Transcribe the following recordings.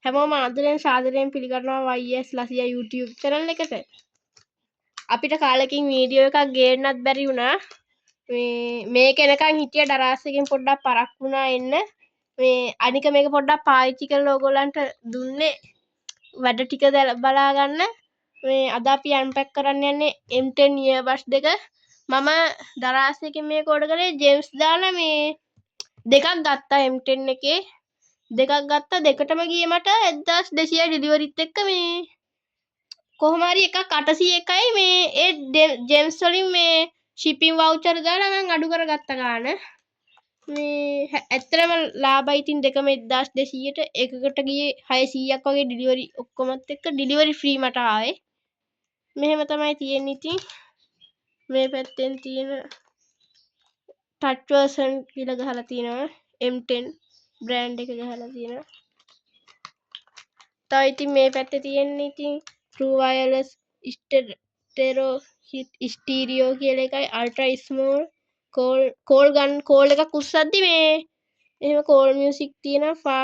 හැමෝම ආදරයෙන් සාදරයෙන් පිළිගන්නවා YS ලසියා YouTube channel එකට. අපිට කාලෙකින් වීඩියෝ එකක් ගේන්නත් බැරි වුණා. මේක එනකන් හිටිය ඩරාස් එකෙන් පොඩ්ඩක් පරක් වුණා එන්න. අනික මේක පොඩ්ඩක් පාවිච්චි කරලා ඕගොල්ලන්ට දුන්නේ වැඩ ටික බලා ගන්න. අද අපි අන්පැක් කරන්න යන්නේ M10 earbuds දෙක. මම දරාස් එකෙන් මේක ඕඩර් කරේ ජේම්ස් දාලා මේ දෙකක් ගත්තා M10 එකේ. දෙකක් ගත්තා දෙකටම ගියේ මට 1200 ඩෙලිවරිත් එක්ක මේ කොහොම හරි එකක් 801යි මේ ඒ ජේම්ස් වලින් මේ shipping voucher දාලා මම අඩු කරගත්ත ගාන මේ ඇත්තටම ලාභයි ඉතින් දෙකම 1200ට එකකට ගියේ 600ක් වගේ ඩෙලිවරි ඔක්කොමත් එක්ක ඩෙලිවරි ෆ්‍රී මට ආවේ මෙහෙම තමයි තියෙන්නේ ඉතින් මේ පැත්තෙන් තියෙන touch version කියලා ගහලා තියෙනවා M10 brand එක ගහලා තියෙනවා තව ඉතින් මේ පැත්තේ තියෙන්නේ ඉතින් true wireless stereo කියලා එකයි ultra small call එකක් උස්සද්දි මේ එහෙම call music තියෙනවා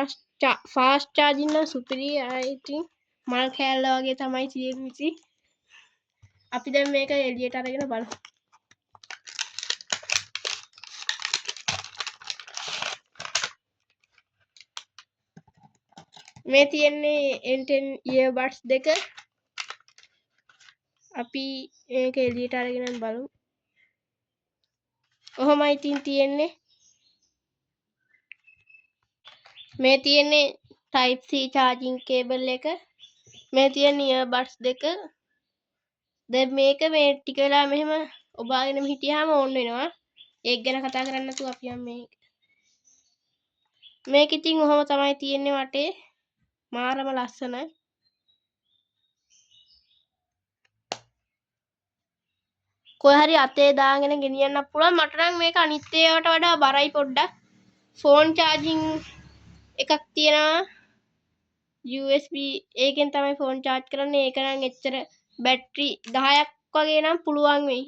fast charging නම් superior ආයි ඉතින් මල් කෑල්ල වගේ තමයි තියෙන්නේ ඉතින් අපි දැන් මේක එළියට අරගෙන බලමු මේ තියෙන්නේ M10 earbuds දෙක අපි මේක එළියට අරගෙන බලමු ඔහොමයි ඉතින් තියෙන්නේ මේ තියෙන්නේ type C charging cable එක මේ තියෙන earbuds දෙක දැන් මේක මේ ටික වෙලා මෙහෙම ඔබාගෙනම හිටියාම ඕන් වෙනවා ඒක ගැන කතා කරන්නේ නැතුව අපි යමු මේක ඉතින් ඔහොම තමයි තියෙන්නේ වටේ මාරම ලස්සනයි කොහේ හරි අතේ දාගෙන ගෙනියන්න පුළුවන් මට නම් මේක අනිත් ඒවාට වඩා බරයි පොඩ්ඩක් ෆෝන් charging එකක් තියෙනවා USB ඒකෙන් තමයි ෆෝන් charge කරන්නේ ඒක නම් එච්චර බැටරි 10ක් වගේ නම් පුළුවන් වෙයි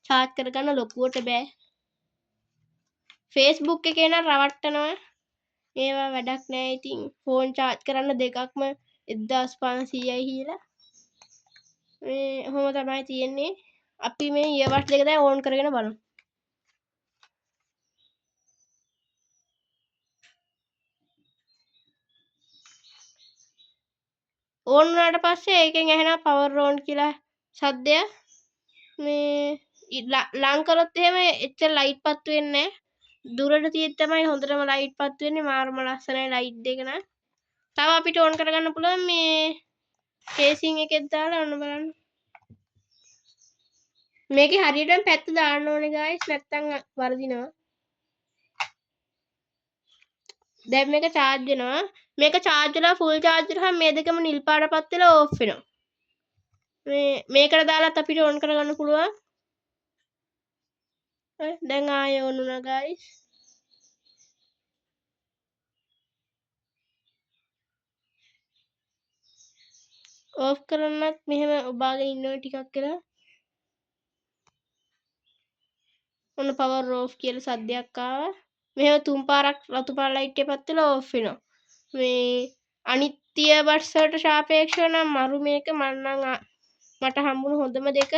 charge කරගන්න ලොකුවට බෑ Facebook එකේ නම් රවට්ටනවා ඒවා වැඩක් නෑ ඉතින් ෆෝන් charge කරන්න දෙකක්ම 1500යි කියලා මේ ඔහොම තමයි තියෙන්නේ අපි මේ earbuds දෙක දැන් ඕන් කරගෙන බලමු ඕන් වුණාට පස්සේ ඒකෙන් ඇහෙනවා power on කියලා ශබ්දය මේ ලං කරොත් එහෙම එච්චර ලයිට් පත්තු වෙන්නේ නැහැ දුරට තියෙද්දි තමයි හොඳටම ලයිට් පත්තු වෙන්නේ මාරම ලස්සනයි ලයිට් දෙක නම් තව අපිට ඕන් කරගන්න පුළුවන් මේ කේසින් එකෙත් දාලා ඔන්න බලන්න මේකේ හරියටම පැත්ත දාන්න ඕනේ ගායිස් නැත්තම් වරදිනවා දැන් මේක charge වෙනවා මේක charge වෙලා full charge වෙනහම මේ දෙකම නිල් පාටපත් වෙලා off වෙනවා මේකට දාලත් අපිට ඕන් කරගන්න පුළුවන් දැන් ආයෙ ඕන් වුණා ගායිස් off කරන්නත් මෙහෙම ඔබාගෙන ඉන්න ඕනේ ටිකක් වෙලා ඔන්න power off කියලා සද්දයක් ආවා මෙහෙම තුන් පාරක් රතු පාර ලයිට් එක පත් වෙලා off වෙනවා මේ අනිත්‍ය බඩ්ස් වලට සාපේක්ෂව නම් මරු මේක මට හම්බුණු හොඳම දෙක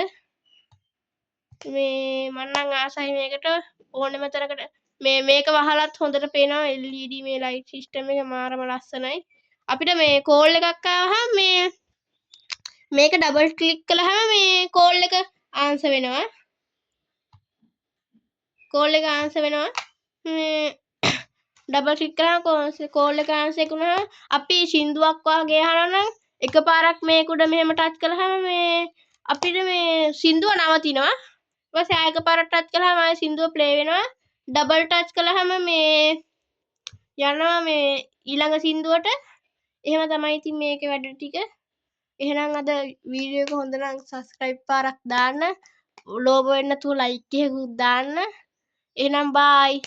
මේ මම නම් ආසයි මේකට ඕනෙම තරකට මේක වහලත් හොඳට පේනවා LED මේ ලයිට් සිස්ටම් එක මාරම ලස්සනයි අපිට මේ කෝල් එකක් ආවහම මේක ඩබල් ක්ලික් කළාම මේ කෝල් එක ආන්සර් වෙනවා කෝල් එක ආන්සර් වෙනවා මේ ඩබල් ක්ලික් කරාම කෝල් එක ආන්සර් වුණා අපි සින්දුවක් වගේ අහනවා නම් එකපාරක් මේක උඩ මෙහෙම ටච් කළාම මේ අපිට මේ සින්දුව නවතිනවා ඊට පස්සේ ආයෙ එකපාරක් ටච් කළාම ආයෙ සින්දුව ප්ලේ වෙනවා ඩබල් ටච් කළාම මේ යනවා මේ ඊළඟ සින්දුවට එහෙම තමයි ඉතින් මේකේ වැඩ ටික එහෙනම් අද වීඩියෝ එක හොඳ නම් subscribe පාරක් දාන්න ලෝභ වෙන්නේ නැතුව like එකකුත් දාන්න එහෙනම් bye